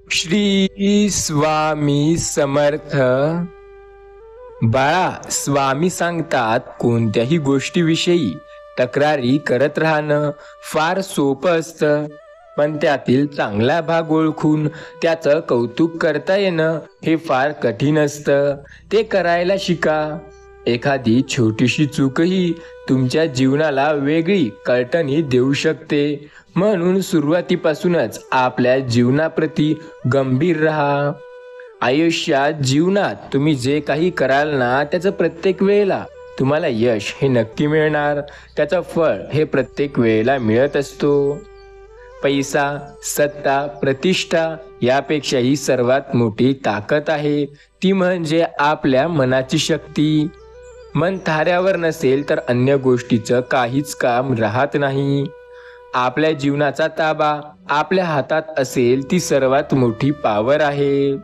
श्री स्वामी समर्थ. बाळा, स्वामी सांगतात कोणत्याही गोष्टीविषयी तक्रारी करत राहणं फार सोपं असतं, पण त्यातील चांगला भाग ओळखून त्याचं कौतुक करता येणं हे फार कठीण असतं. ते करायला शिका. एखादी छोटीशी चूकही तुमच्या जीवनाला वेगळी कळतणी देऊ शकते. म्हणून सुरुवातीपासूनच आपल्या जीवनाप्रती गंभीर राहा. आयुष्यात जीवनात तुम्ही जे काही कराल ना, त्याचं प्रत्येक वेळेला तुम्हाला यश हे नक्की मिळणार. त्याचं फळ हे प्रत्येक वेळेला मिळत असतो. पैसा, सत्ता, प्रतिष्ठा यापेक्षाही सर्वात मोठी ताकद आहे ती म्हणजे आपल्या मनाची शक्ती. मन थाऱ्यावर नसेल तर अन्य गोष्टीचं काहीच काम राहत नाही. आपल्या जीवनाचा ताबा आपल्या हातात असेल ती सर्वात मोठी पॉवर आहे.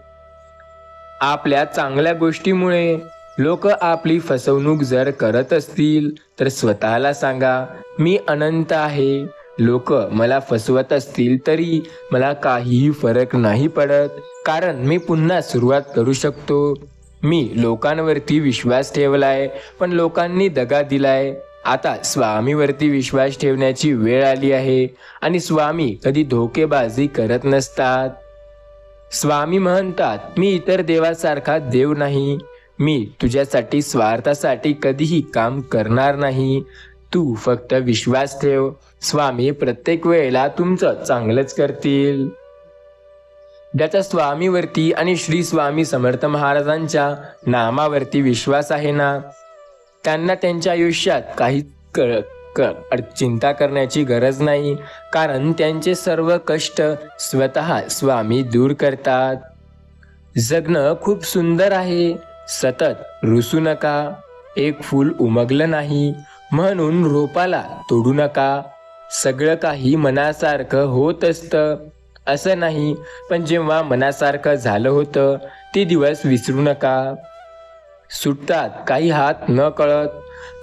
आपल्या चांगल्या गोष्टीमुळे लोक आपली फसवणूक जर करत असतील तर स्वतःला सांगा, मी अनंत आहे. लोक मला फसवत असतील तरी मला काहीही फरक नाही पडत, कारण मी पुन्हा सुरुवात करू शकतो. मी लोकांवरती विश्वास ठेवलाय पण लोकांनी दगा दिलाय. आता स्वामीवरती विश्वास ठेवण्याची वेळ आली आहे आणि स्वामी कधी धोकेबाजी करत नसतात. स्वामी म्हणतात, मी इतर देवासारखा देव नाही. मी तुझ्यासाठी स्वार्थासाठी कधीही काम करणार नाही. तू फक्त विश्वास ठेव. स्वामी प्रत्येक वेळेला तुमचं चांगलंच करतील. ज्याचा स्वामीवरती आणि श्री स्वामी समर्थ महाराजांच्या नामावरती विश्वास आहे ना, त्यांना त्यांच्या आयुष्यात काही चिंता करण्याची गरज नाही, कारण त्यांचे सर्व कष्ट स्वतः स्वामी दूर करतात. जगणं खूप सुंदर आहे. सतत रुसू नका. एक फूल उमगलं नाही म्हणून रोपाला तोडू नका. सगळं काही मनासारखं होत असतं असं नाही, पण जेव्हा मनासारखं झालं होतं ते दिवस विसरू नका. सुटतात काही हात न कळत,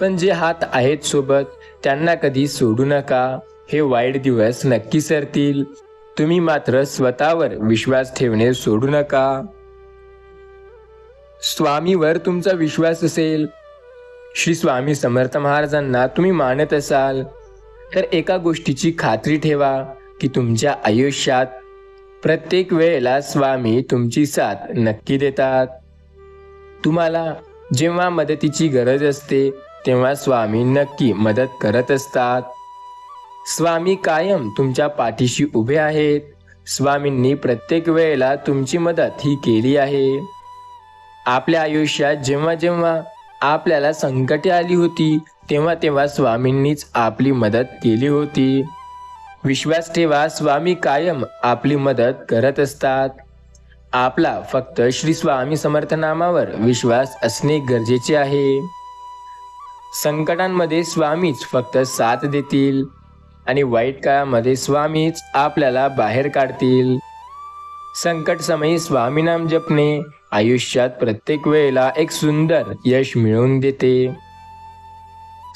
पण जे हात आहेत सोबत त्यांना कधी सोडू नका. हे वाईट दिवस नक्की सरतील. तुम्ही मात्र स्वतःवर विश्वास ठेवणे सोडू नका. स्वामीवर तुमचा विश्वास असेल, श्री स्वामी समर्थ महाराजांना तुम्ही मानत असाल, तर एका गोष्टीची खात्री ठेवा की तुमच्या आयुष्यात प्रत्येक वेळेला स्वामी तुमची साथ नक्की देतात. तुम्हाला जेव्हा मदतीची गरज असते तेव्हा स्वामी नक्की मदत करत असतात. स्वामी कायम तुमच्या पाठीशी उभे आहेत. स्वामींनी प्रत्येक वेळेला तुमची मदत ही केली आहे. आपल्या आयुष्यात जेव्हा जेव्हा आपल्याला संकटे आली होती तेव्हा तेव्हा स्वामींनीच आपली मदत केली होती. विश्वास ठेवा, स्वामी कायम आपली मदत करत असतात. आपला फक्त श्री स्वामी समर्थ नामावर विश्वास असणे गरजेचे आहे. संकटांमध्ये स्वामीच फक्त साथ देतील आणि वाईट काळामध्ये स्वामीच आपल्याला बाहेर काढतील. संकट समयी स्वामी नाम जपणे आयुष्यात प्रत्येक वेळेला एक सुंदर यश मिळवून देते.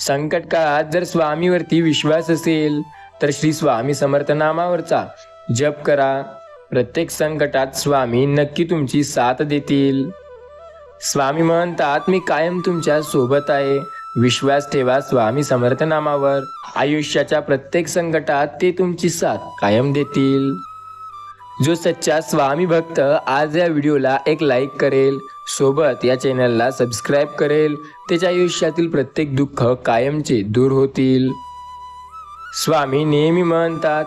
संकट काळात जर स्वामीवरती विश्वास असेल तर श्री स्वामी समर्थ नामावरचा जप करा. प्रत्येक संकटात स्वामी नक्की तुमची साथ देतील. स्वामी म्हणतात, मी कायम तुमच्या सोबत आहे. विश्वास ठेवा स्वामी समर्थ नामावर. आयुष्याच्या प्रत्येक संकटात ते तुमची साथ कायम देतील. जो सच्चा स्वामी भक्त आज या व्हिडिओला एक लाईक करेल, सोबत या चॅनलला सबस्क्राईब करेल, त्याच्या आयुष्यातील प्रत्येक दुःख कायमचे दूर होतील. स्वामी नेहमी म्हणतात,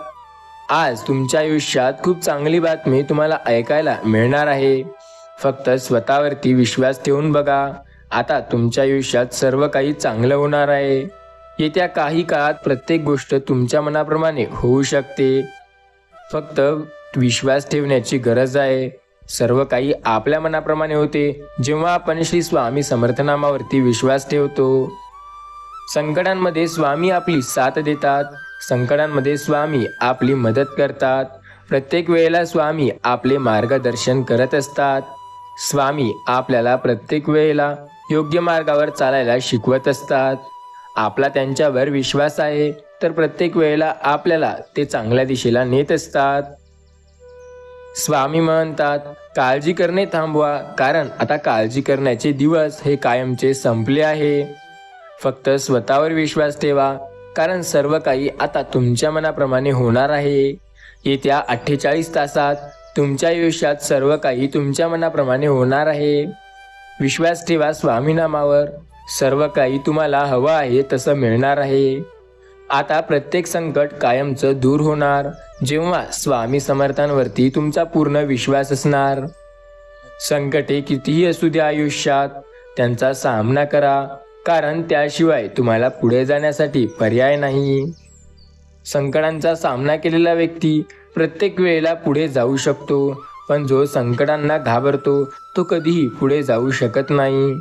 आज तुमच्या आयुष्यात खूप चांगली बातमी तुम्हाला ऐकायला मिळणार आहे. फक्त स्वतःवरती विश्वास ठेवून बघा. आता तुमच्या आयुष्यात सर्व काही चांगलं होणार आहे. येत्या काही काळात प्रत्येक गोष्ट तुमच्या मनाप्रमाणे होऊ शकते. फक्त विश्वास ठेवण्याची गरज आहे. सर्व काही आपल्या मनाप्रमाणे होते जेव्हा आपण श्री स्वामी समर्थ नामावरती विश्वास ठेवतो. संकटांमध्ये स्वामी आपली साथ देतात. संकटांमध्ये स्वामी आपली मदत करतात. प्रत्येक वेळेला स्वामी आपले मार्गदर्शन करत असतात. स्वामी आपल्याला प्रत्येक वेळेला योग्य मार्गावर चालायला शिकवत असतात. आपला त्यांच्यावर विश्वास आहे तर प्रत्येक वेळेला आपल्याला ते चांगल्या दिशेला नेत असतात. स्वामी म्हणतात, काळजी करणे थांबवा, कारण आता काळजी करण्याचे दिवस हे कायमचे संपले आहे. फक्त स्वतःवर विश्वास ठेवा, कारण सर्व काही आता तुमच्या मनाप्रमाणे होणार आहे. येत्या 48 तासात तुमच्या आयुष्यात सर्व काही तुमच्या मनाप्रमाणे होणार आहे. विश्वास ठेवा स्वामीनामावर. सर्व काही तुम्हाला हवं आहे तसं मिळणार आहे. आता प्रत्येक संकट कायमचं दूर होणार, जेव्हा स्वामी समर्थांवरती तुमचा पूर्ण विश्वास असणार. संकटे कितीही असू द्या आयुष्यात, त्यांचा सामना करा, कारण त्याशिवाय तुम्हाला पुढे जाण्यासाठी पर्याय नाही. संकटांचा सामना केलेला व्यक्ती प्रत्येक वेळेला पुढे जाऊ शकतो, पण जो संकटांना घाबरतो तो कधीही पुढे जाऊ शकत नाही.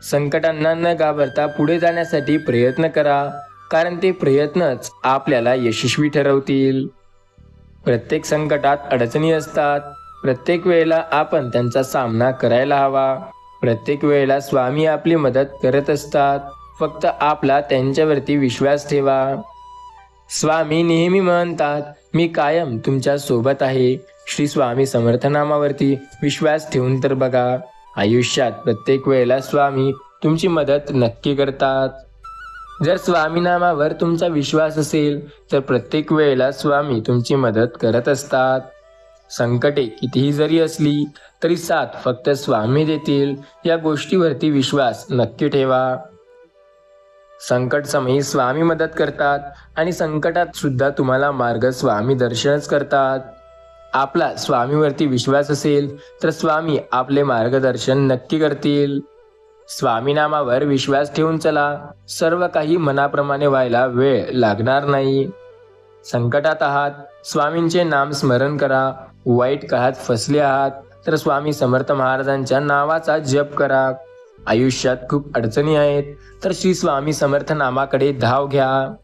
संकटांना न घाबरता पुढे जाण्यासाठी प्रयत्न करा, कारण ते प्रयत्नच आपल्याला यशस्वी ठरवतील. प्रत्येक संकटात अडचणी असतात. प्रत्येक वेळेला आपण त्यांचा सामना करायला हवा. प्रत्येक वेळेला स्वामी आपली मदत करत असतात. फक्त आपला त्यांच्यावरती विश्वास ठेवा. स्वामी नेहमी म्हणतात, मी कायम तुमच्या सोबत आहे. श्री स्वामी समर्थनामावरती विश्वास ठेवून तर बघा. आयुष्यात प्रत्येक वेळेला स्वामी तुमची मदत नक्की करतात. जर स्वामीनामावर तुमचा विश्वास असेल तर प्रत्येक वेळेला स्वामी तुमची मदत करत असतात. संकटे कितीही जरी असली तरी साथ फक्त स्वामी देतील, या गोष्टीवरती विश्वास नक्की ठेवा. संकट समयी स्वामी मदत करतात आणि संकटात सुद्धा तुम्हाला मार्ग स्वामी दर्शनच करतात. आपला स्वामीवरती विश्वास असेल तर स्वामी आपले मार्गदर्शन नक्की करतील. स्वामीनामावर विश्वास ठेवून चला. सर्व काही मनाप्रमाणे व्हायला वेळ लागणार नाही. संकटात आहात, स्वामींचे नाम स्मरण करा. वाईट काळात फसले आहात तर स्वामी समर्थ महाराजांच्या नावाचा जप करा. आयुष्यात खूप अडचणी आहेत तर श्री स्वामी समर्थ नामाकडे धाव घ्या.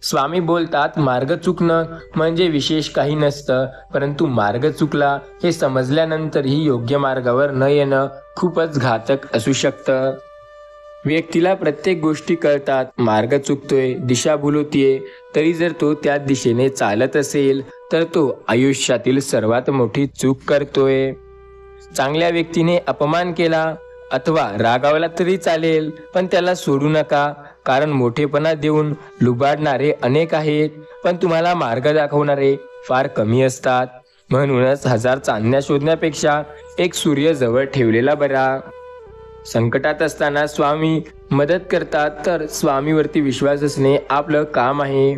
स्वामी बोलतात, मार्ग चुकणं म्हणजे विशेष काही नसतं, परंतु मार्ग चुकला हे समजल्यानंतरही योग्य मार्गावर न येणं खूपच घातक असू शकतं. व्यक्तीला प्रत्येक गोष्टी कळतात, मार्ग चुकतोय, दिशा भूल होतीये, तरी जर तो त्या दिशेने चालत असेल तर तो आयुष्यातील सर्वात मोठी चूक करतोय. चांगल्या व्यक्तीने अपमान केला अथवा रागावला तरी चालेल, पण त्याला सोडू नका, कारण मोठेपणा देऊन लुबाडणारे अनेक आहेत, पण तुम्हाला मार्ग दाखवणारे फार कमी असतात. म्हणूनच 1000 चांदण्या शोधण्यापेक्षा एक सूर्य जवळ ठेवलेला बरा. संकटात असताना स्वामी मदत करतात, तर स्वामीवरती विश्वास असणे आपलं काम आहे.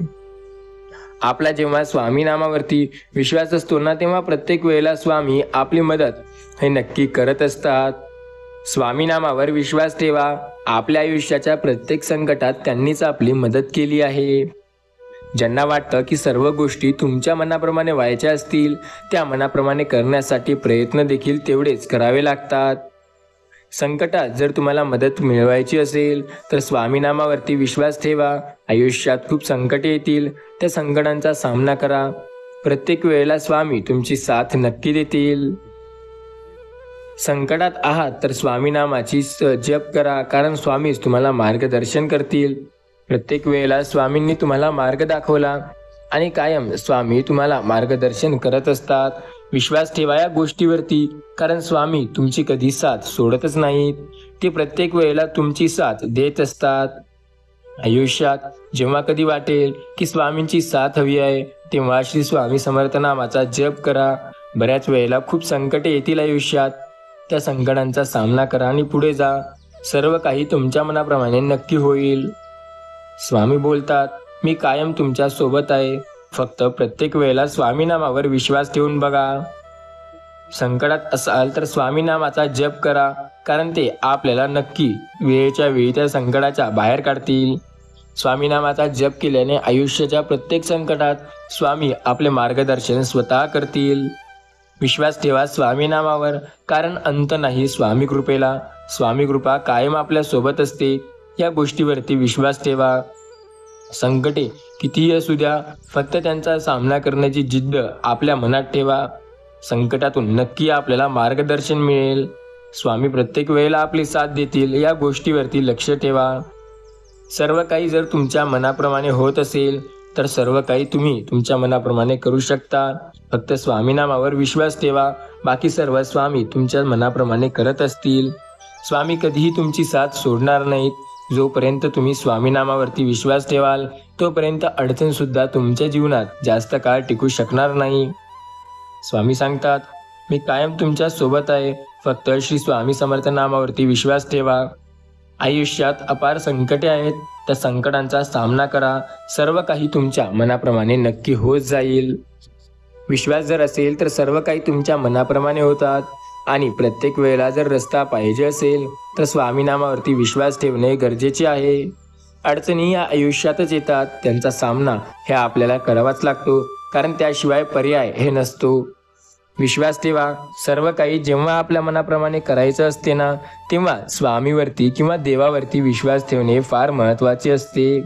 आपला जेव्हा स्वामी नामावरती विश्वास असतो ना, तेव्हा प्रत्येक वेळेला स्वामी आपली मदत हे नक्की करत असतात. स्वामी नामावर विश्वास ठेवा. आपल्या आयुष्याच्या प्रत्येक संकटात त्यांनीच आपली मदत केली आहे. ज्यांना वाटतं की सर्व गोष्टी तुमच्या मनाप्रमाणे व्हायच्या असतील, त्या मनाप्रमाणे करण्यासाठी प्रयत्न देखील तेवढेच करावे लागतात. संकटात जर तुम्हाला मदत मिळवायची असेल तर स्वामीनामावरती विश्वास ठेवा. आयुष्यात खूप संकटे येतील, त्या संकटांचा सामना करा. प्रत्येक वेळेला स्वामी तुमची साथ नक्की देतील. संकटात आहात तर स्वामीनामाची जप करा, कारण स्वामीच तुम्हाला मार्गदर्शन करतील. प्रत्येक वेळेला स्वामींनी तुम्हाला मार्ग दाखवला आणि कायम स्वामी तुम्हाला मार्गदर्शन करत असतात. विश्वास ठेवा या गोष्टीवरती, कारण स्वामी तुमची कधी साथ सोडतच नाहीत. ते प्रत्येक वेळेला तुमची साथ देत असतात. आयुष्यात जेव्हा कधी वाटेल की स्वामींची साथ हवी आहे, तेव्हा श्री स्वामी समर्थ नामाचा जप करा. बऱ्याच वेळेला खूप संकटे येतील आयुष्यात, त्या संकटांचा सामना करा आणि पुढे जा. सर्व काही तुमच्या मनाप्रमाणे नक्की होईल. स्वामी बोलतात, मी कायम तुमच्या सोबत आहे. फक्त प्रत्येक वेळेला स्वामीनामावर विश्वास ठेवून बघा. संकटात असाल तर स्वामीनामाचा जप करा, कारण ते आपल्याला नक्की वेळेच्या वेळी त्या संकटाच्या बाहेर काढतील. स्वामीनामाचा जप केल्याने आयुष्याच्या प्रत्येक संकटात स्वामी आपले मार्गदर्शन स्वतः करतील. विश्वास ठेवा स्वामीनामावर, कारण अंत नाही स्वामी कृपेला. स्वामी कृपा कायम आपल्या सोबत असते. या गोष्टीवरती विश्वास ठेवा. संकटे कितीही असू द्या, फक्त त्यांचा सामना करण्याची जिद्द आपल्या मनात ठेवा. संकटातून नक्की आपल्याला मार्गदर्शन मिळेल. स्वामी प्रत्येक वेळेला आपली साथ देतील, या गोष्टीवरती लक्ष ठेवा. सर्व काही जर तुमच्या मनाप्रमाणे होत असेल तर सर्व काही तुम्ही तुमच्या मनाप्रमाणे करू शकता. फक्त स्वामी नामावर विश्वास ठेवा. बाकी सर्व स्वामी तुमच्या मनाप्रमाणे करत असतील. स्वामी कधीही तुमची साथ सोडणार नाहीत. जोपर्यंत तुम्ही स्वामी नामावरती विश्वास ठेवाल तोपर्यंत अडचण सुद्धा तुमच्या जीवनात जास्त काळ टिकू शकणार नाही. स्वामी सांगतात, मी कायम तुमच्या सोबत आहे. फक्त श्री स्वामी समर्थ नामावरती विश्वास ठेवा. आयुष्यात अपार संकटे आहेत. त्या संकटांचा सामना करा. सर्व काही तुमच्या मनाप्रमाणे नक्की होत जाईल. विश्वास जर असेल तर सर्व काही तुमच्या मनाप्रमाणे होतात. आणि प्रत्येक वेळेला जर रस्ता पाहिजे असेल तर स्वामी नामावरती विश्वास ठेवणे गरजेचे आहे. अडचणी या आयुष्यातच येतात. त्यांचा सामना हे आपल्याला करावाच लागतो, कारण त्याशिवाय पर्याय हे नसतो. विश्वास ठेवा. सर्व काही जेव्हा आपल्या मनाप्रमाणे करायचं असते ना, तेव्हा स्वामीवरती किंवा देवावरती विश्वास ठेवणे फार महत्त्वाचे असते.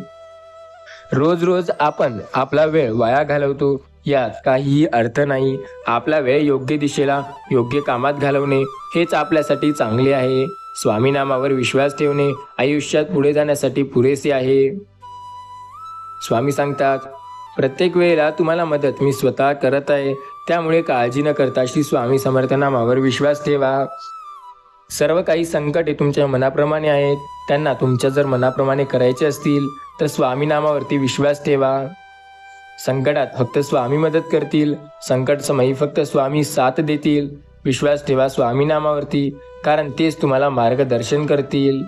रोज रोज आपण आपला वेळ वाया घालवतो, यात काहीही अर्थ नाही. आपला वेळ योग्य दिशेला, योग्य कामात घालवणे हेच आपल्यासाठी चांगले आहे. स्वामी नामावर विश्वास ठेवणे आयुष्यात पुढे जाण्यासाठी पुरेसे आहे. स्वामी सांगतात, प्रत्येक वेळेला तुम्हाला मदत मी स्वतः करत आहे. त्यामुळे काळजी न करता श्री स्वामी समर्थ नामावर विश्वास ठेवा. सर्व काही संकटे तुमच्या मनाप्रमाणे आहेत. त्यांना तुमच्या जर मनाप्रमाणे करायचे असतील तर स्वामी नामावरती विश्वास ठेवा. संकटात फक्त स्वामी मदत करतील. संकट समयी फक्त स्वामी साथ देतील. विश्वास ठेवा स्वामी नामावरती, कारण तेच तुम्हाला मार्गदर्शन करतील.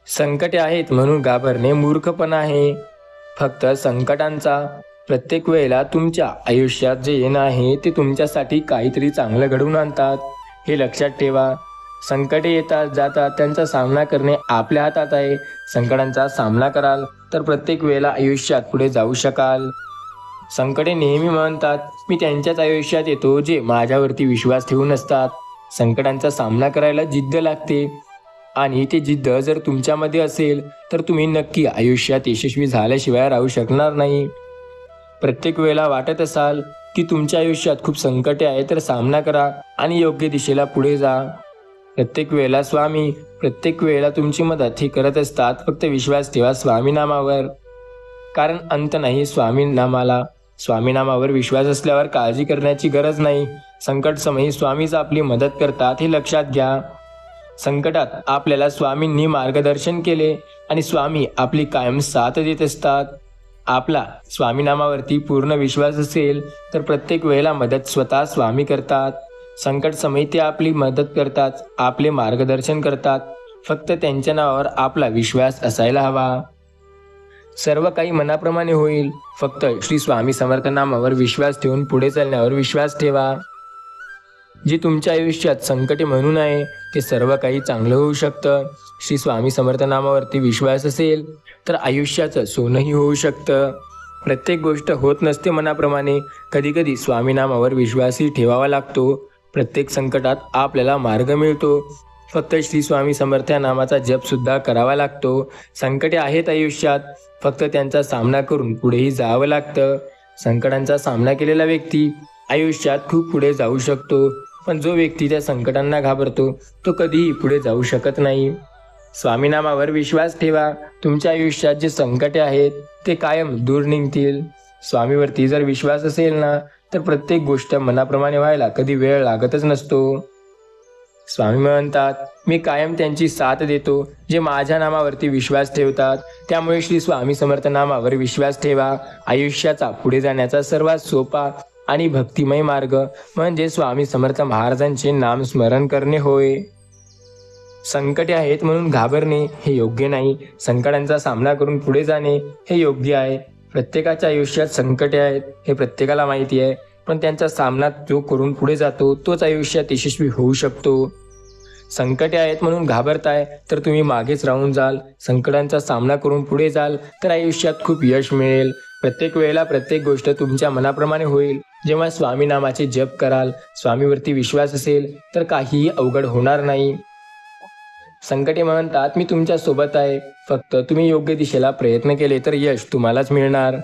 संकटे आहेत म्हणून घाबरणे मूर्खपणा आहे. फक्त संकटांचा प्रत्येक वेळेला तुमच्या आयुष्यात जे येणं आहे ते तुमच्यासाठी काहीतरी चांगलं घडवून आणतात, हे लक्षात ठेवा. संकटे येतात जातात, त्यांचा सामना करणे आपल्या हातात आहे. संकटांचा सामना कराल तर प्रत्येक वेळेला आयुष्यात पुढे जाऊ शकाल. संकटे नेहमी म्हणतात, मी त्यांच्याच आयुष्यात येतो जे माझ्यावरती विश्वास ठेवून असतात. संकटांचा सामना करायला जिद्द लागते, आणि ते जिद्द जर तुमच्यामध्ये असेल तर तुम्ही नक्की आयुष्यात यशस्वी झाल्याशिवाय राहू शकणार नाही. प्रत्येक वेळेला वाटत असाल की तुमच्या आयुष्यात खूप संकटे आहेत, तर सामना करा आणि योग्य दिशेला पुढे जा. प्रत्येक वेळेला स्वामी प्रत्येक वेळेला तुमची मदत ही करत असतात. फक्त विश्वास ठेवा स्वामी नामावर, कारण अंत नाही स्वामी नामाला. स्वामी नामावर विश्वास असल्यावर काळजी करण्याची गरज नाही. संकट समयी स्वामीच आपली मदत करतात, हे लक्षात घ्या. संकटात आपल्याला स्वामींनी मार्गदर्शन केले आणि स्वामी आपली कायम साथ देत असतात. आपला स्वामी नामावरती पूर्ण विश्वास असेल तर प्रत्येक वेळेला मदत स्वतः स्वामी करतात. संकट समयी ते आपली मदत करतात, आपले मार्गदर्शन करतात. फक्त त्यांच्या नावावर आपला विश्वास असायला हवा. सर्व काही मनाप्रमाणे होईल. फक्त श्री स्वामी समर्थ नामावर विश्वास ठेवून पुढे चालण्यावर विश्वास ठेवा. जे तुमच्या आयुष्यात संकटे म्हणून आहे ते सर्व काही चांगलं होऊ शकतं. श्री स्वामी समर्थ नामावरती विश्वास असेल तर आयुष्याचं सोनंही होऊ शकतं. प्रत्येक गोष्ट होत नसते मनाप्रमाणे. कधीकधी स्वामी नामावर विश्वासही ठेवावा लागतो. प्रत्येक संकटात आपल्याला मार्ग मिळतो. फक्त श्री स्वामी समर्थ या नामाचा जपसुद्धा करावा लागतो. संकटे आहेत आयुष्यात, फक्त त्यांचा सामना करून पुढेही जावं लागतं. संकटांचा सामना केलेला व्यक्ती आयुष्यात खूप पुढे जाऊ शकतो, पण जो व्यक्ती त्या संकटांना घाबरतो तो कधीही पुढे जाऊ शकत नाही. स्वामी नामावर विश्वास ठेवा. तुमच्या आयुष्यात जे संकटे आहेत ते कायम दूर निघतील. स्वामीवरती जर विश्वास असेल ना, तर प्रत्येक गोष्ट मनाप्रमाणे व्हायला कधी वेळ लागतच नसतो. स्वामी म्हणतात, मी कायम त्यांची साथ देतो जे माझ्या नामावरती विश्वास ठेवतात. त्यामुळे श्री स्वामी समर्थ नामावर विश्वास ठेवा. आयुष्याचा पुढे जाण्याचा सर्वात सोपा आणि भक्तिमय मार्ग म्हणजे स्वामी समर्थ महाराजांचे नाम स्मरण करणे होय. संकटे आहेत म्हणून घाबरणे हे योग्य नाही. संकटांचा सामना करून पुढे जाणे हे योग्य आहे. प्रत्येकाच्या आयुष्यात संकटे आहेत हे प्रत्येकाला माहिती आहे, पण त्यांचा सामना जो करून पुढे जातो तोच आयुष्यात यशस्वी होऊ शकतो. संकटे आहेत म्हणून घाबरताय तर तुम्ही मागेच राहून जाल. संकटांचा सामना करून पुढे जाल तर आयुष्यात खूप यश मिळेल. प्रत्येक वेळेला प्रत्येक गोष्ट तुमच्या मनाप्रमाणे होईल. जेव्हा स्वामी नामाचे जप कराल, स्वामीवरती विश्वास असेल तर काहीही अवघड होणार नाही. संकटे म्हणतात, मी तुमच्या सोबत आहे. फक्त तुम्ही योग्य दिशेला प्रयत्न केले तर यश तुम्हालाच मिळणार.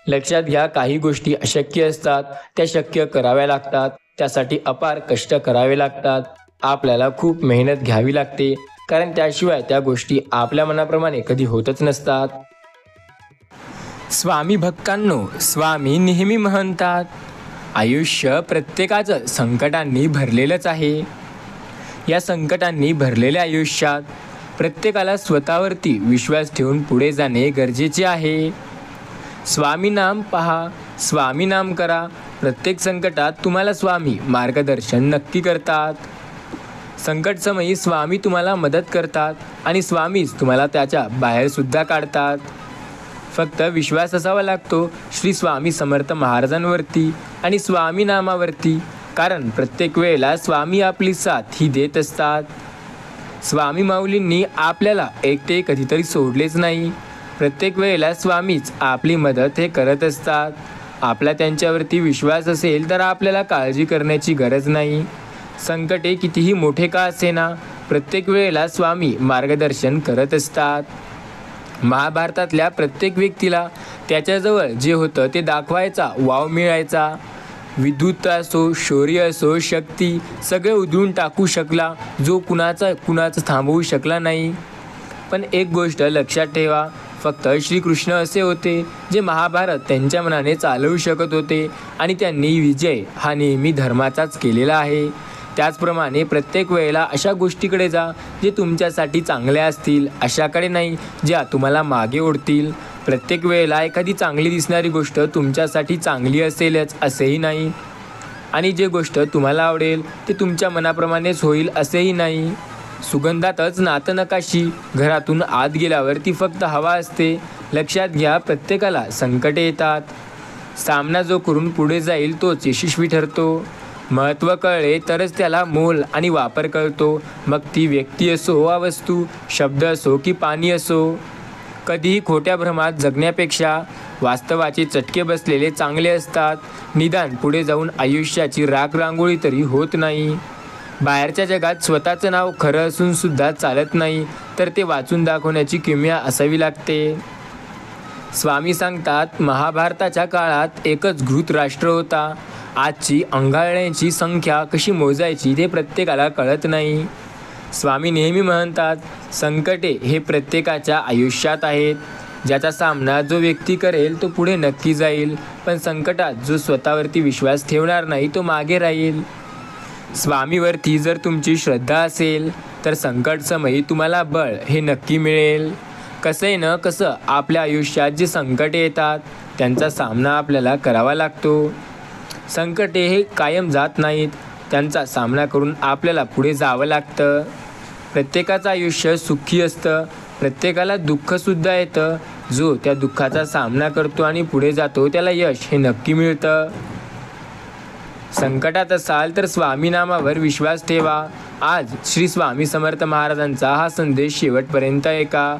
लक्षात घ्या, काही गोष्टी अशक्य असतात, त्या शक्य कराव्या लागतात. त्यासाठी अपार कष्ट करावे लागतात. आपल्याला खूप मेहनत घ्यावी लागते, कारण त्याशिवाय त्या गोष्टी आपल्या मनाप्रमाणे कधी होतच नसतात. स्वामी भक्तांनो, स्वामी नेहमी म्हणतात, आयुष्य प्रत्येकाचं संकटांनी भरलेलंच आहे. या संकटांनी भरलेल्या आयुष्यात प्रत्येकाला स्वतःवरती विश्वास ठेवून पुढे जाणे गरजेचे आहे. स्वामी नाम पहा, स्वामी नाम करा. प्रत्येक संकटात तुम्हाला स्वामी मार्गदर्शन नक्की करतात. संकटसमयी स्वामी तुम्हाला मदत करतात आणि स्वामीच तुम्हाला त्याच्या बाहेरसुद्धा काढतात. फक्त विश्वास असावा लागतो श्री स्वामी समर्थ महाराजांवरती आणि स्वामी नामावरती, कारण प्रत्येक वेळेला स्वामी आपली साथ ही देत असतात. स्वामी माऊलींनी आपल्याला एकटे कधीतरी सोडलेच नाही. प्रत्येक वेळेला स्वामीच आपली मदत हे करत असतात. आपला त्यांच्यावरती विश्वास असेल तर आपल्याला काळजी करण्याची गरज नाही. संकटे कितीही मोठे का असेना, प्रत्येक वेळेला स्वामी मार्गदर्शन करत असतात. महाभारतातल्या प्रत्येक व्यक्तीला त्याच्याजवळ जे होतं ते दाखवायचा वाव मिळायचा. विद्युत असो, शौर्य असो, शक्ती सगळे उधळून टाकू शकला जो कुणाचं थांबवू शकला नाही. पण एक गोष्ट लक्षात ठेवा, फक्त श्रीकृष्ण असे होते जे महाभारत त्यांच्या मनाने चालवू शकत होते आणि त्यांनी विजय हा नेहमी धर्माचाच केलेला आहे. त्याचप्रमाणे प्रत्येक वेळेला अशा गोष्टीकडे जा जे तुमच्यासाठी चांगल्या असतील, अशाकडे नाही ज्या तुम्हाला मागे ओढतील. प्रत्येक वेळेला एखादी चांगली दिसणारी गोष्ट तुमच्यासाठी चांगली असेलच असेही नाही, आणि जे गोष्ट तुम्हाला आवडेल ते तुमच्या मनाप्रमाणेच होईल असेही नाही. सुगंधातच नातं नकाशी, घरातून आत गेल्यावर ती फक्त हवा असते. लक्षात घ्या, प्रत्येकाला संकटे येतात. सामना जो करून पुढे जाईल तोच यशस्वी ठरतो. महत्त्व कळले तरच त्याला मोल आणि वापर कळतो. मग ती व्यक्ती असो वा वस्तू, शब्द असो की पाणी असो. कधीही खोट्या भ्रमात जगण्यापेक्षा वास्तवाचे चटके बसलेले चांगले असतात. निदान पुढे जाऊन आयुष्याची राख रांगोळी तरी होत नाही. बाहेरच्या जगात स्वतःचं नाव खरं असून सुद्धा चालत नाही, तर ते वाचून दाखवण्याची किमया असावी लागते. स्वामी सांगतात, महाभारताच्या काळात एकच धृतराष्ट्र होता. आजची अंगाळण्याची संख्या कशी मोजायची ते प्रत्येकाला कळत नाही. स्वामी नेहमी म्हणतात, संकटे हे प्रत्येकाच्या आयुष्यात आहेत. ज्याचा सामना जो व्यक्ती करेल तो पुढे नक्की जाईल, पण संकटात जो स्वतःवरती विश्वास ठेवणार नाही तो मागे राहील. स्वामीवरती जर तुमची श्रद्धा असेल तर संकटसमयी तुम्हाला बळ हे नक्की मिळेल. कसंही न कसं आपल्या आयुष्यात जे संकटे येतात त्यांचा सामना आपल्याला करावा लागतो. संकटे हे कायम जात नाहीत, त्यांचा सामना करून आपल्याला पुढे जावं लागतं. प्रत्येकाचं आयुष्य सुखी असतं, प्रत्येकाला दुःखसुद्धा येतं. जो त्या दुःखाचा सामना करतो आणि पुढे जातो त्याला यश हे नक्की मिळतं. संकटात असाल तर स्वामी नामावर विश्वास ठेवा. आज श्री स्वामी समर्थ महाराजांचा हा संदेश शेवटपर्यंत ऐका.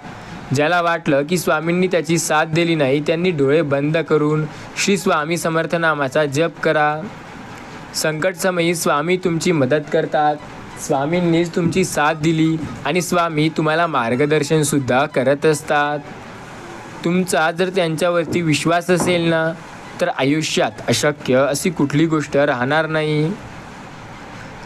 ज्याला वाटलं की स्वामींनी त्याची साथ दिली नाही त्यांनी डोळे बंद करून श्री स्वामी समर्थ नामाचा जप करा. संकटसमयी स्वामी तुमची मदत करतात. स्वामींनीच तुमची साथ दिली आणि स्वामी तुम्हाला मार्गदर्शनसुद्धा करत असतात. तुमचा जर त्यांच्यावरती विश्वास असेल ना, तर आयुष्यात अशक्य अशी कुठली गोष्ट राहणार नाही.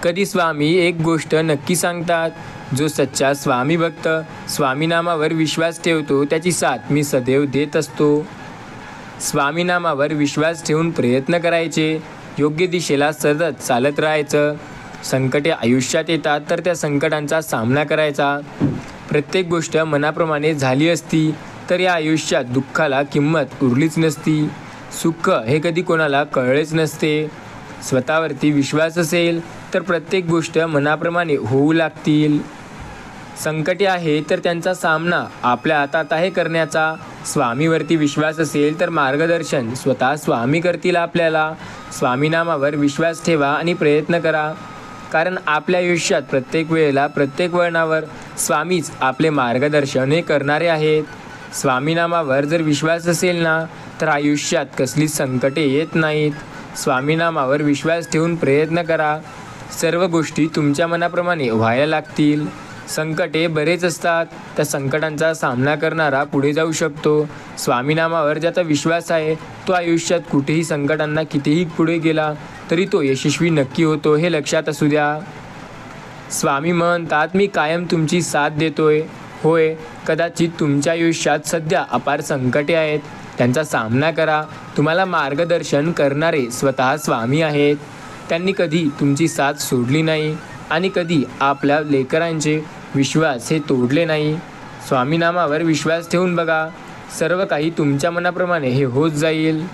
कधी स्वामी एक गोष्ट नक्की सांगतात, जो सच्चा स्वामी भक्त स्वामी नामावर विश्वास ठेवतो त्याची साथ मी सदैव देत असतो. स्वामी नामावर विश्वास ठेवून प्रयत्न करायचे, योग्य दिशेला सतत चालत राहायचं. संकटे आयुष्यात येतात तर त्या संकटांचा सामना करायचा. प्रत्येक गोष्ट मनाप्रमाणे झाली असती तर या आयुष्यात दुःखाला किंमत उरलीच नसती. सुख हे कधी कोणाला कळलेच नसते. स्वतःवरती विश्वास असेल तर प्रत्येक गोष्ट मनाप्रमाणे होऊ लागतील. संकटे आहे तर त्यांचा सामना आपल्या हातात आहे करण्याचा. स्वामीवरती विश्वास असेल तर मार्गदर्शन स्वतः स्वामी करतील आपल्याला. स्वामी नामावर विश्वास ठेवा आणि प्रयत्न करा, कारण आपल्या आयुष्यात प्रत्येक वेळेला प्रत्येक वळणावर स्वामीच आपले मार्गदर्शन हे करणारे आहेत. स्वामी नामावर जर विश्वास असेल ना, तर आयुष्यात कसलीच संकटे येत नाहीत. स्वामी नामावर विश्वास ठेवून प्रयत्न करा, सर्व गोष्टी तुमच्या मनाप्रमाणे व्हायला लागतील. संकटे बरेच असतात, त्या संकटांचा सामना करणारा पुढे जाऊ शकतो. स्वामी नामावर ज्याचा विश्वास आहे तो आयुष्यात कुठेही संकटांना कितीही पुढे गेला तरी तो यशस्वी नक्की होतो, हे लक्षात असू द्या. स्वामी म्हणतात, मी कायम तुमची साथ देतोय. होय, कदाचित तुमच्या आयुष्यात सध्या अपार संकटे आहेत, त्यांचा सामना करा. तुम्हाला मार्गदर्शन करणारे स्वतः स्वामी आहेत. त्यांनी कधी तुमची साथ सोडली नाही आणि कधी आपल्या लेकरांचे विश्वास हे तोडले नाही. स्वामी नामावर विश्वास ठेवून बघा, सर्व काही तुमच्या मनाप्रमाणे हे होत जाईल.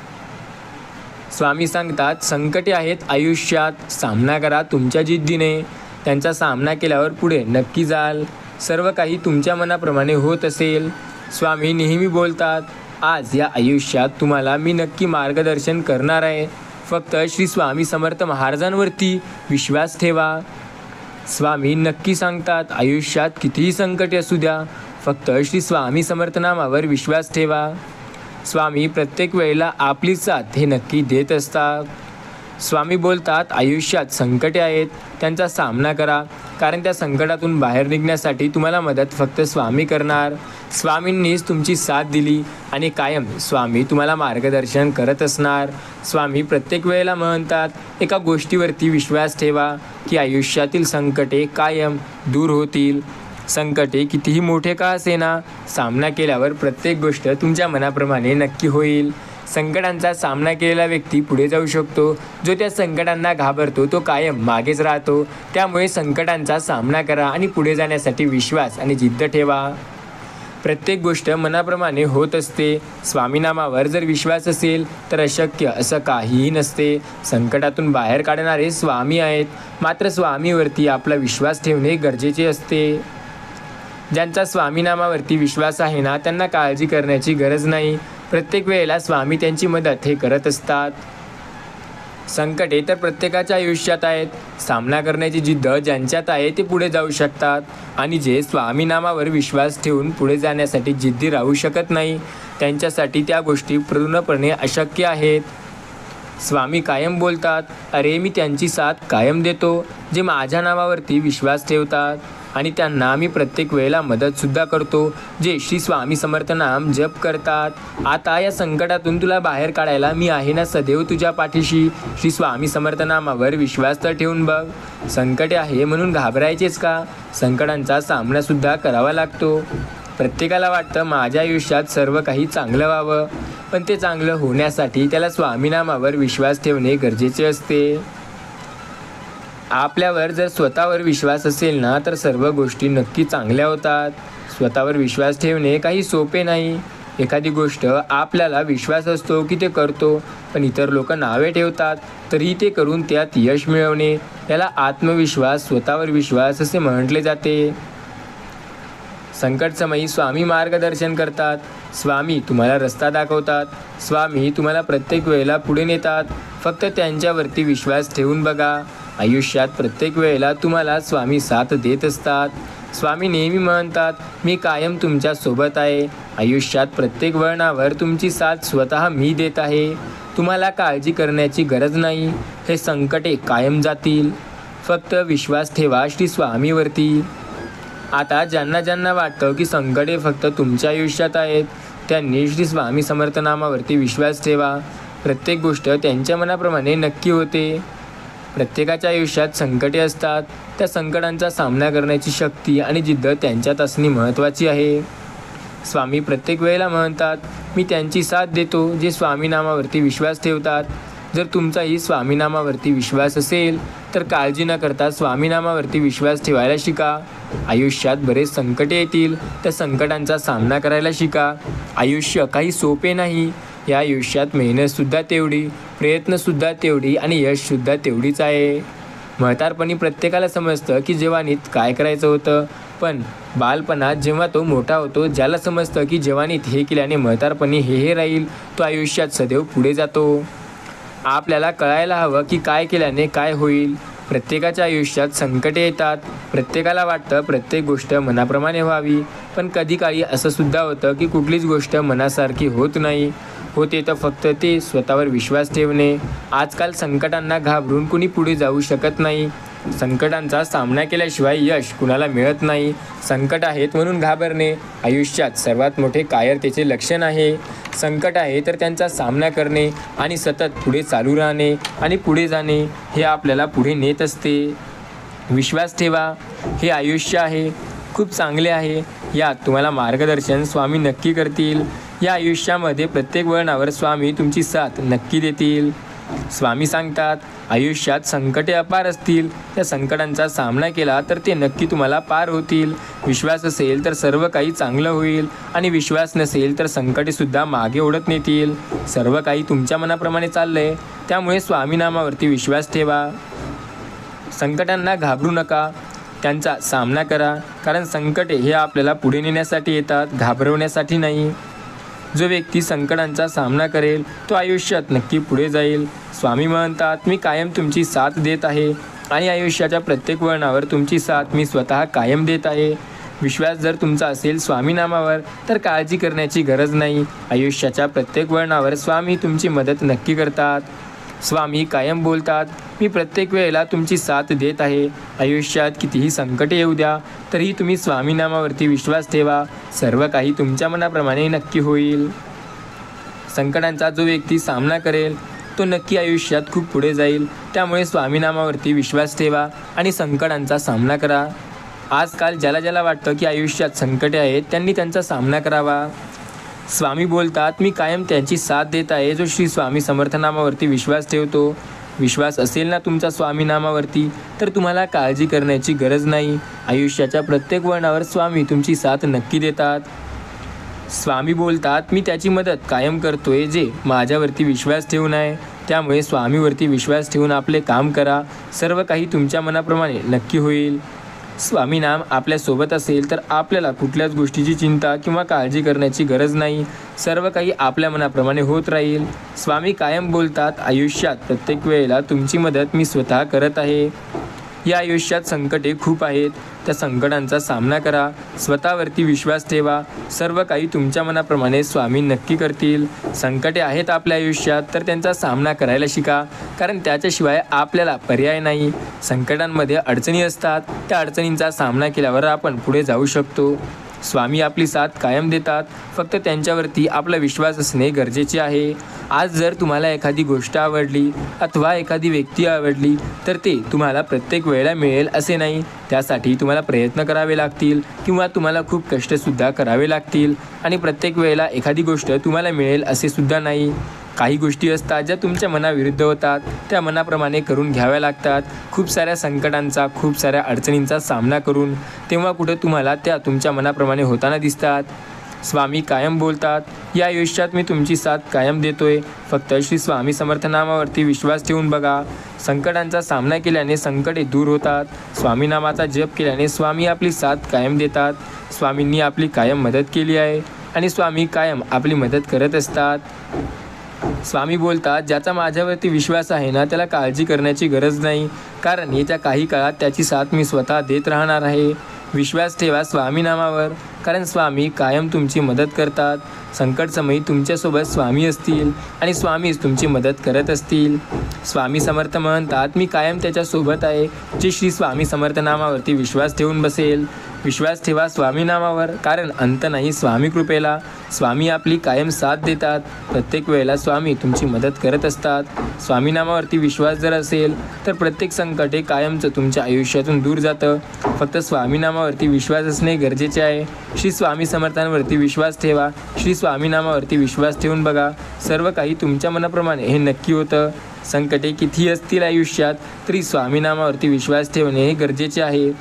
स्वामी सांगतात, संकटे आहेत आयुष्यात, सामना करा तुमच्या जिद्दीने. त्यांचा सामना केल्यावर पुढे नक्की जाल. सर्व काही तुमच्या मनाप्रमाणे होत असेल. स्वामी नेहमी बोलतात, आज या आयुष्यात तुम्हाला मी नक्की मार्गदर्शन करणार आहे. फक्त श्री स्वामी समर्थ महाराजांवरती विश्वास ठेवा. स्वामी नक्की सांगतात, आयुष्यात कितीही संकटे असू द्या, फक्त श्री स्वामी समर्थ नामावर विश्वास ठेवा. स्वामी प्रत्येक वेळेला आपली साथ हे नक्की देत असतात. स्वामी बोलतात, आयुष्यात संकटे आहेत, त्यांचा सामना करा, कारण त्या संकटातून बाहेर निघण्यासाठी तुम्हाला मदत फक्त स्वामी करणार. स्वामींनीच तुमची साथ दिली आणि कायम स्वामी तुम्हाला मार्गदर्शन करत असणार. स्वामी प्रत्येक वेळेला म्हणतात, एका गोष्टीवरती विश्वास ठेवा की आयुष्यातील संकटे कायम दूर होतील. संकटे कितीही मोठे का असेना, सामना केल्यावर प्रत्येक गोष्ट तुमच्या मनाप्रमाणे नक्की होईल. संकटांचा सामना केलेला व्यक्ती पुढे जाऊ शकतो. जो त्या संकटांना घाबरतो तो कायम मागेच राहतो. त्यामुळे संकटांचा सामना करा आणि पुढे जाण्यासाठी विश्वास आणि जिद्द ठेवा. प्रत्येक गोष्ट मनाप्रमाणे होत असते. स्वामीनामावर जर विश्वास असेल तर अशक्य असं काहीही नसते. संकटातून बाहेर काढणारे स्वामी आहेत, मात्र स्वामीवरती आपला विश्वास ठेवणे गरजेचे असते. ज्यांचा स्वामीनामावरती विश्वास आहे ना, त्यांना काळजी करण्याची गरज नाही. प्रत्येक वेळेला स्वामी त्यांची मदत हे करत असतात. संकटे तर प्रत्येकाच्या आयुष्यात आहेत. सामना करण्याची जिद्द ज्यांच्यात आहे ते पुढे जाऊ शकतात आणि जे स्वामीनामावर विश्वास ठेवून पुढे जाण्यासाठी जिद्दी राहू शकत नाही, त्यांच्यासाठी त्या गोष्टी पूर्णपणे अशक्य आहेत. स्वामी कायम बोलतात, अरे मी त्यांची साथ कायम देतो जे माझ्या नावावरती विश्वास ठेवतात आणि त्यांना मी प्रत्येक वेळेला मदतसुद्धा करतो जे श्री स्वामी समर्थ नाम जप करतात. आता या संकटातून तुला बाहेर काढायला मी आहे ना सदैव तुझ्या पाठीशी. श्री स्वामी समर्थ नामावर विश्वास तर ठेवून बघ. संकटे आहे म्हणून घाबरायचेच का? संकटांचा सामनासुद्धा करावा लागतो. प्रत्येकाला वाटतं माझ्या आयुष्यात सर्व काही चांगलं व्हावं, पण ते चांगलं होण्यासाठी त्याला स्वामीनामावर विश्वास ठेवणे गरजेचे असते. आपल्यावर जर स्वतःवर विश्वास असेल ना, तर सर्व गोष्टी नक्की चांगल्या होतात. स्वतःवर विश्वास ठेवणे काही सोपे नाही. एखादी गोष्ट आपल्याला विश्वास असतो की ते करतो, पण इतर लोक नावे ठेवतात तरीही ते करून त्यात यश मिळवणे, याला आत्मविश्वास, स्वतःवर विश्वास असे म्हटले जाते. संकटसमयी स्वामी मार्गदर्शन करतात. स्वामी तुम्हाला रस्ता दाखवतात. स्वामी तुम्हाला प्रत्येक वेळेला पुढे नेतात. फक्त त्यांच्यावरती विश्वास ठेवून बघा. आयुष्यात प्रत्येक वेळेला तुम्हाला स्वामी साथ देत असतात. स्वामी नेहमी म्हणतात, मी कायम तुमच्या सोबत आहे. आयुष्यात प्रत्येक वळणावर तुमची साथ स्वतः मी देत आहे. तुम्हाला काळजी करण्याची गरज नाही. हे संकटे कायम जातील. फक्त विश्वास ठेवा श्री स्वामीवरती. आता ज्यांना ज्यांना वाटतं की संकटे फक्त तुमच्या आयुष्यात आहेत, त्यांनी श्री स्वामी समर्थ नामावरती विश्वास ठेवा. प्रत्येक गोष्ट त्यांच्या मनाप्रमाणे नक्की होते. प्रत्येकाच्या आयुष्यात संकटे असतात. त्या संकटांचा सामना करण्याची शक्ती आणि जिद्द त्यांच्यात असणे महत्त्वाची आहे. स्वामी प्रत्येक वेळेला म्हणतात, मी त्यांची साथ देतो जे स्वामीनामावरती विश्वास ठेवतात. जर तुमचाही स्वामीनामावरती विश्वास असेल तर काळजी न करता स्वामीनामावरती विश्वास ठेवायला शिका. आयुष्यात बरेच संकटे येतील, त्या संकटांचा सामना करायला शिका. आयुष्य काही सोपे नाही. या आयुष्यात मेहनतसुद्धा तेवढी, प्रयत्नसुद्धा तेवढी आणि यशसुद्धा तेवढीच आहे. म्हातारपणी प्रत्येकाला समजतं की जवानीत काय करायचं होतं, पण बालपणात जेव्हा तो मोठा होतो, ज्याला समजतं की जवानीत हे केल्याने म्हातारपणी हे राहील, तो आयुष्यात सदैव पुढे जातो. आपल्याला कळायला हवं की काय केल्याने काय होईल. प्रत्येकाच्या आयुष्यात संकटे येतात. प्रत्येकाला वाटतं प्रत्येक गोष्ट मनाप्रमाणे व्हावी, पण कधी काळी असं सुद्धा होतं की कुठलीच गोष्ट मनासारखी होत नाही. होते तर फक्त ते स्वतःवर विश्वास ठेवणे. आजकाल संकटांना घाबरून कुणी पुढे जाऊ शकत नाही. संकटांचा सामना केल्याशिवाय यश कुणाला मिळत नाही. संकट आहेत म्हणून घाबरणे आयुष्यात सर्वात मोठे कायरतेचे लक्षण आहे. संकट आहे तर त्यांचा सामना करणे आणि सतत पुढे चालू राहणे आणि पुढे जाणे हे आपल्याला पुढे नेत असते. विश्वास ठेवा. हे आयुष्य आहे, खूप चांगले आहे. यात तुम्हाला मार्गदर्शन स्वामी नक्की करतील. या आयुष्यामध्ये प्रत्येक वळणावर स्वामी तुमची साथ नक्की देतील. स्वामी सांगतात, आयुष्यात संकटे अपार असतील, त्या संकटांचा सामना केला तर ते नक्की तुम्हाला पार होतील. विश्वास असेल तर सर्व काही चांगलं होईल आणि विश्वास नसेल तर संकटेसुद्धा मागे ओढत नेतील. सर्व काही तुमच्या मनाप्रमाणे चाललंय, त्यामुळे स्वामी नामावरती विश्वास ठेवा. संकटांना घाबरू नका, त्यांचा सामना करा, कारण संकटे हे आपल्याला पुढे नेण्यासाठी येतात, घाबरवण्यासाठी नाही. जो व्यक्ती संकटांचा सामना करेल तो आयुष्यात नक्की पुढे जाईल. स्वामी म्हणतात, मी कायम तुमची साथ देत आहे आणि आयुष्याच्या प्रत्येक वळणावर तुमची साथ मी स्वतः कायम देत आहे. विश्वास जर तुमचा असेल स्वामी नामावर तर काळजी करण्याची गरज नाही. आयुष्याच्या प्रत्येक वळणावर स्वामी तुमची मदत नक्की करतात. स्वामी कायम बोलतात, मी प्रत्येक वेळेला तुमची साथ देत आहे. आयुष्यात कितीही संकटे येऊ द्या तरीही तुम्ही स्वामी नामावरती विश्वास ठेवा, सर्व काही तुमच्या मनाप्रमाणे नक्की होईल. संकटांचा जो व्यक्ती सामना करेल तो नक्की आयुष्यात खूप पुढे जाईल. त्यामुळे स्वामी नामावरती विश्वास ठेवा आणि संकटांचा सामना करा. आजकाल ज्याला ज्याला वाटतं की आयुष्यात संकटे आहेत त्यांनी त्यांचा सामना करावा. स्वामी बोलतात, मी कायम त्यांची साथ देत आहे जो श्री स्वामी समर्थ नामावरती विश्वास ठेवतो. विश्वास असेल ना तुमचा स्वामी नामावरती तर तुम्हाला काळजी करण्याची गरज नाही. आयुष्याच्या प्रत्येक वळणावर स्वामी तुमची साथ नक्की देतात. स्वामी बोलतात, मी त्याची मदत कायम करतोय जे माझ्यावरती विश्वास ठेवून आहे. त्यामुळे स्वामीवरती विश्वास ठेवून आपले काम करा, सर्व काही तुमच्या मनाप्रमाणे नक्की होईल. स्वामी नाम आपल्यासोबत असेल तर आपल्याला कुठल्याच गोष्टीची चिंता किंवा काळजी करण्याची गरज नाही. सर्व काही आपल्या मनाप्रमाणे होत राहील. स्वामी कायम बोलतात, आयुष्यात प्रत्येक वेळेला तुमची मदत मी स्वतः करत आहे. या आयुष्यात संकटे खूप आहेत, त्या संकटांचा सामना करा, स्वतःवरती विश्वास ठेवा, सर्व काही तुमच्या मनाप्रमाणे स्वामी नक्की करतील. संकटे आहेत आपल्या आयुष्यात तर त्यांचा सामना करायला शिका, कारण त्याच्याशिवाय आपल्याला पर्याय नाही. संकटांमध्ये अडचणी असतात, त्या अडचणींचा सामना केल्यावर आपण पुढे जाऊ शकतो. स्वामी आपली साथ कायम देतात, फक्त त्यांच्यावरती आपला विश्वास असणे गरजेचे आहे. आज जर तुम्हाला एखादी गोष्ट आवडली अथवा एखादी व्यक्ती आवडली तर ते तुम्हाला प्रत्येक वेळेला मिळेल असे नाही. त्यासाठी तुम्हाला प्रयत्न करावे लागतील किंवा तुम्हाला खूप कष्टसुद्धा करावे लागतील आणि प्रत्येक वेळेला एखादी गोष्ट तुम्हाला मिळेल असे सुद्धा नाही. काही गोष्टी असतात ज्या तुमच्या मनाविरुद्ध होतात, त्या मनाप्रमाणे करून घ्याव्या लागतात. खूप साऱ्या संकटांचा, खूप साऱ्या अडचणींचा सामना करून तेव्हा कुठे तुम्हाला त्या तुमच्या मनाप्रमाणे होताना दिसतात. स्वामी कायम बोलतात, या आयुष्यात मी तुमची साथ कायम देतोय, फक्त श्री स्वामी समर्थ नामावरती विश्वास ठेवून बघा. संकटांचा सामना केल्याने संकटे दूर होतात. स्वामी नामाचा जप केल्याने स्वामी आपली साथ कायम देतात. स्वामींनी आपली कायम मदत केली आहे आणि स्वामी कायम आपली मदत करत असतात. स्वामी बोलतात, ज्याचा माझ्यावरती विश्वास आहे ना त्याला काळजी करण्याची गरज नाही, कारण येत्या काही काळात त्याची साथ मी स्वतः देत राहणार आहे. विश्वास ठेवा स्वामी नामावर, कारण स्वामी कायम तुमची मदत करतात. संकटसमयी तुमच्यासोबत स्वामी असतील आणि स्वामीच तुमची मदत करत असतील. स्वामी समर्थ म्हणतात, मी कायम त्याच्यासोबत आहे जे श्री स्वामी समर्थ नामावरती विश्वास ठेवून बसेल. विश्वास ठेवा स्वामी नामावर, कारण अंत नाही स्वामी कृपेला. स्वामी आपली कायम साथ देतात. प्रत्येक वेळेला स्वामी तुमची मदत करत असतात. स्वामी नामावरती विश्वास जर असेल तर प्रत्येक संकट हे कायमचं तुमच्या आयुष्यातून दूर जातं. फक्त स्वामी नामावरती विश्वास असणे गरजेचे आहे. श्री स्वामी समर्थांवरती विश्वास ठेवा. श्री स्वामी नामावरती विश्वास ठेवून बघा, सर्व काही तुमच्या मनाप्रमाणे हे नक्की होतं. संकटे कितीही असतील आयुष्यात तरी स्वामी नामावरती विश्वास ठेवणे हे गरजेचे आहे.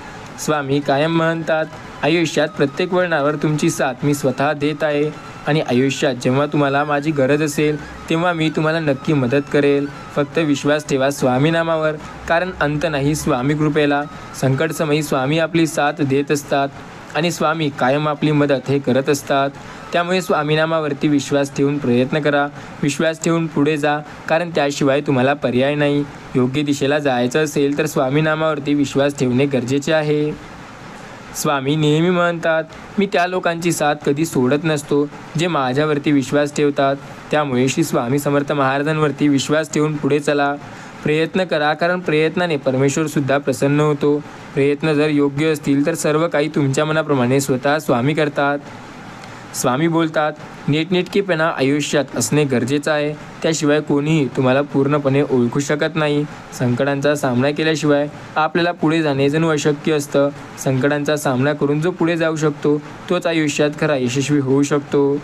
स्वामी कायम म्हणतात, आयुष्यात प्रत्येक वळणावर तुमची साथ मी स्वतः देत आहे आणि आयुष्यात जेव्हा तुम्हाला माझी गरज असेल तेव्हा मी तुम्हाला नक्की मदत करेल. फक्त विश्वास ठेवा स्वामी नामावर, कारण अंत नाही स्वामी कृपेला. संकटसमयी स्वामी आपली साथ देत असतात आणि स्वामी कायम आपली मदत हे करत असतात. त्यामुळे स्वामी नामावरती विश्वास ठेवून प्रयत्न करा, विश्वास ठेवून पुढे जा, कारण त्याशिवाय तुम्हाला पर्याय नाही. योग्य दिशेला जायचं असेल तर स्वामी नामावरती विश्वास ठेवणे गरजेचे आहे. स्वामी नेहमी म्हणतात, मी त्या लोकांची साथ कधी सोडत नसतो जे माझ्यावरती विश्वास ठेवतात. त्यामुळे श्री स्वामी समर्थ महाराजांवरती विश्वास ठेवून पुढे चला. प्रयत्न करा, कारण प्रयत्नाने परमेश्वरसुद्धा प्रसन्न होतो. प्रयत्न जर योग्य असतील तर सर्व काही तुमच्या मनाप्रमाणे स्वतः स्वामी करतात. स्वामी बोलतात, नीटनेटकेपणा आयुष्यात असणे गरजेचं आहे, त्याशिवाय कोणीही तुम्हाला पूर्णपणे ओळखू शकत नाही. संकटांचा सामना केल्याशिवाय आपल्याला पुढे जाणे जणू अशक्य असतं. संकटांचा सामना करून जो पुढे जाऊ शकतो तोच आयुष्यात खरा यशस्वी होऊ शकतो.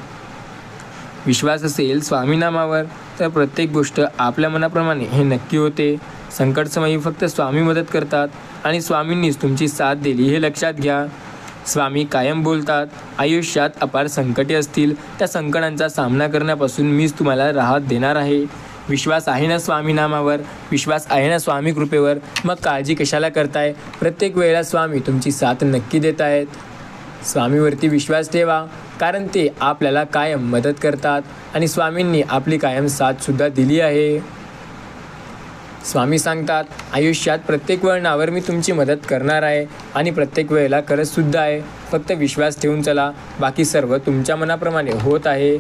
विश्वास असेल स्वामी नामावर तर प्रत्येक गोष्ट आपल्या मनाप्रमाणे हे नक्की होते. संकटसमयी फक्त स्वामी मदत करतात आणि स्वामींनीच तुमची साथ दिली हे लक्षात घ्या. स्वामी कायम बोलतात, आयुष्यात अपार संकटे असतील त्या संकटांचा सामना करण्यापासून मीच तुम्हाला राहत देणार आहे. विश्वास आहे ना स्वामी नामावर, विश्वास आहे ना स्वामी कृपेवर, मग काळजी कशाला करताय. प्रत्येक वेळेला स्वामी तुमची साथ नक्की देत आहेत. स्वामीवरती विश्वास ठेवा, कारण ते आपल्याला कायम मदत करतात आणि स्वामींनी आपली कायम साथसुद्धा दिली आहे. स्वामी सांगतात, आयुष्यात प्रत्येक वळणावर मी तुमची मदत करणार आहे आणि प्रत्येक वेळेला करतसुद्धा आहे. फक्त विश्वास ठेवून चला, बाकी सर्व तुमच्या मनाप्रमाणे होत आहे.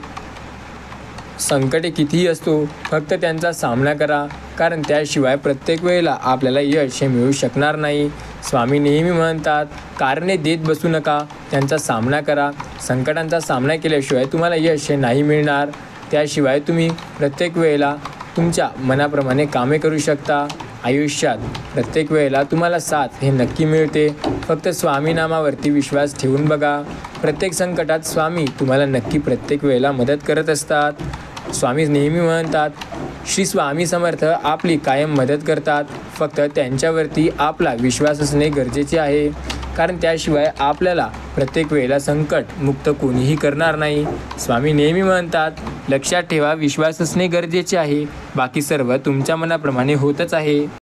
संकटे कितीही असतो, फक्त त्यांचा सामना करा, कारण त्याशिवाय प्रत्येक वेळेला आपल्याला यश हे मिळू शकणार नाही. स्वामी नेहमी म्हणतात, कारणे देत बसू नका, त्यांचा सामना करा. संकटांचा सामना केल्याशिवाय तुम्हाला यश हे नाही मिळणार. त्याशिवाय तुम्ही प्रत्येक वेळेला तुमच्या मनाप्रमाणे कामे करू शकता. आयुष्यात प्रत्येक वेळेला तुम्हाला साथ हे नक्की मिळते. फक्त स्वामी नामावरती विश्वास ठेवून बघा. प्रत्येक संकटात स्वामी तुम्हाला नक्की प्रत्येक वेळेला मदत करत असतात. स्वामी नेहमी म्हणतात, श्री स्वामी समर्थ आपली कायम मदत करतात. फक्त त्यांच्यावरती आपला विश्वास असणे गरजेचे आहे, कारण त्याशिवाय आपल्याला प्रत्येक वेळेला संकट मुक्त कोणीही करणार नाही. स्वामी नेहमी म्हणतात, लक्षात ठेवा, विश्वास असणे गरजेचे आहे, बाकी सर्व तुमच्या मनाप्रमाणे होतच आहे.